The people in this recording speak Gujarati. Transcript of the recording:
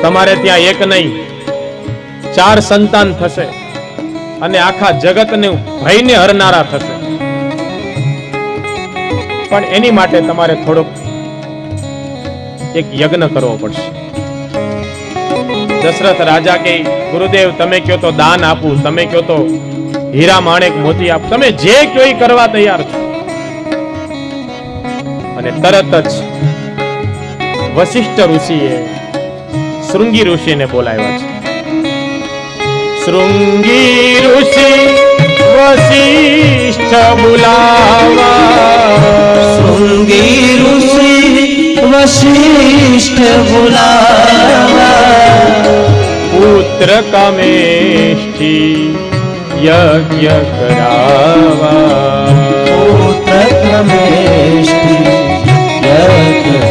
તમારે ત્યાં એક નહીં 4 સંતાન થશે અને આખા જગતને ભયને હરનારા થશે. પણ એની માટે તમારે થોડોક એક યજ્ઞ કરવો પડશે. દશરથ રાજા કે ગુરુદેવ તમે કહો તો દાન આપું, તમે કહો તો હીરા માણેક મોતી આપું, તમે જે કહો એ કરવા તૈયાર છો. અને તરત જ વશિષ્ઠ ઋષિએ શૃંગી ઋષિને બોલાવ્યા છે. શૃંગી ઋષિ વશિષ્ઠ બોલાવા, શૃંગી ઋષિ વશિષ્ઠ બોલાવા, પુત્ર કામેષ્ઠી યજ્ઞ કરાવા, પુત્ર કામેષ્ઠી યજ્ઞ